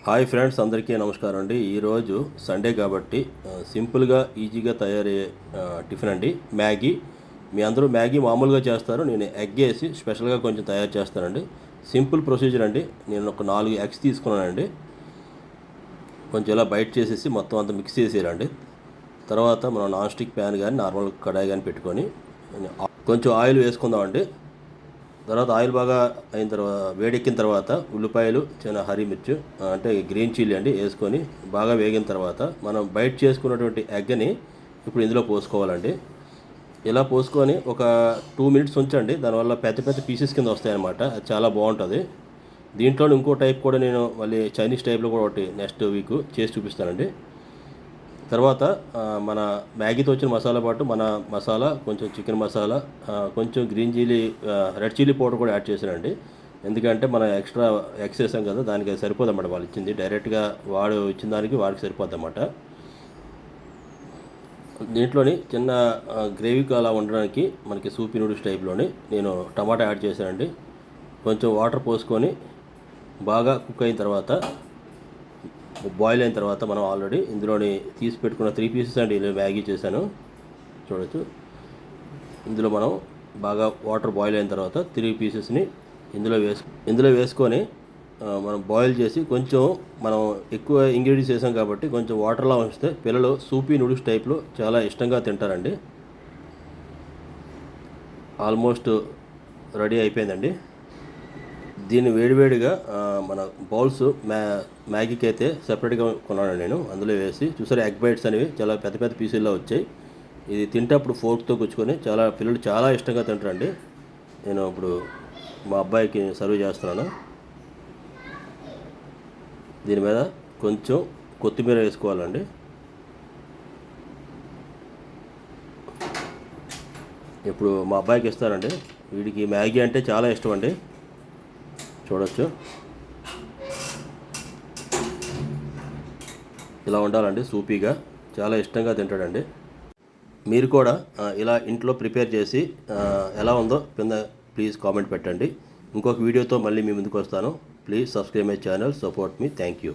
Hi friends, అందరికీ నమస్కారం అండి. ఈరోజు సండే కాబట్టి సింపుల్గా ఈజీగా తయారయ్యే టిఫిన్ అండి మ్యాగీ. మీ అందరూ మ్యాగీ మామూలుగా చేస్తారు, నేను ఎగ్ వేసి స్పెషల్గా కొంచెం తయారు చేస్తానండి. సింపుల్ ప్రొసీజర్ అండి. నేను ఒక 4 ఎగ్స్ తీసుకున్నానండి. కొంచెం ఇలా బైట్ చేసేసి మొత్తం అంతా మిక్స్ చేసేయాలండి. తర్వాత మనం నాన్ స్టిక్ ప్యాన్ కానీ నార్మల్ కడాయి కానీ పెట్టుకొని కొంచెం ఆయిల్ వేసుకుందామండి. తర్వాత ఆయిల్ బాగా అయిన తర్వాత వేడెక్కిన తర్వాత ఉల్లిపాయలు, చిన్న హరీ మిర్చి అంటే గ్రీన్ చిల్లీ అండి వేసుకొని బాగా వేగిన తర్వాత మనం బైట్ చేసుకున్నటువంటి ఎగ్ని ఇప్పుడు ఇందులో పోసుకోవాలండి. ఇలా పోసుకొని ఒక 2 మినిట్స్ ఉంచండి. దానివల్ల పెద్ద పెద్ద పీసెస్ కింద వస్తాయన్నమాట. అది చాలా బాగుంటుంది. దీంట్లో ఇంకో టైప్ కూడా నేను మళ్ళీ చైనీస్ టైప్లో కూడా ఒకటి నెక్స్ట్ వీక్ చేసి చూపిస్తానండి. తర్వాత మన మ్యాగీతో వచ్చిన మసాలా పాటు మన మసాలా, కొంచెం చికెన్ మసాలా, కొంచెం green chilli, red chilli powder కూడా యాడ్ చేశానండి. ఎందుకంటే మనం ఎక్స్ట్రా ఎగ్స్ వేసాం కదా, దానికి అది సరిపోదన్నమాట. వాళ్ళు ఇచ్చింది డైరెక్ట్గా వాడు ఇచ్చిన దానికి వాడికి సరిపోద్దన్నమాట. దీంట్లోని చిన్న గ్రేవీకి అలా ఉండడానికి మనకి సూపీ నూడిల్స్ టైప్లోని నేను టమాటా యాడ్ చేశానండి. కొంచెం వాటర్ పోసుకొని బాగా కుక్ అయిన తర్వాత, బాయిల్ అయిన తర్వాత మనం ఆల్రెడీ ఇందులోని తీసి పెట్టుకున్న 3 పీసెస్ అండి ఇలా మ్యాగీ చేశాను, చూడొచ్చు. ఇందులో మనం బాగా వాటర్ బాయిల్ అయిన తర్వాత 3 పీసెస్ని ఇందులో వేసుకొని మనం బాయిల్ చేసి, కొంచెం మనం ఎక్కువ ఇంగ్రీడియంట్స్ వేసాం కాబట్టి కొంచెం వాటర్లా ఉంచితే పిల్లలు సూపీ నూడిల్స్ టైప్లో చాలా ఇష్టంగా తింటారండి. ఆల్మోస్ట్ రెడీ అయిపోయిందండి. దీన్ని వేడివేడిగా మన బౌల్స్ మ్యాగీకి అయితే సెపరేట్గా కొన్నాను నేను. అందులో వేసి చూసారు, ఎగ్ బైట్స్ అనేవి చాలా పెద్ద పెద్ద పీసుల్లో వచ్చాయి. ఇది తింటప్పుడు ఫోర్క్తో గుచ్చుకొని పిల్లలు చాలా ఇష్టంగా తింటారండి. నేను ఇప్పుడు మా అబ్బాయికి సర్వ్ చేస్తున్నాను. దీని మీద కొంచెం కొత్తిమీర వేసుకోవాలండి. ఇప్పుడు మా అబ్బాయికి ఇస్తానండి. వీడికి మ్యాగీ అంటే చాలా ఇష్టం అండి, చూడొచ్చు. ఇలా ఉండాలండి, సూపీగా చాలా ఇష్టంగా తింటాడండి. మీరు కూడా ఇలా ఇంట్లో ప్రిపేర్ చేసి ఎలా ఉందో కింద ప్లీజ్ కామెంట్ పెట్టండి. ఇంకొక వీడియోతో మళ్ళీ మీ ముందుకు వస్తాను. Please subscribe my channel, support me. Thank you.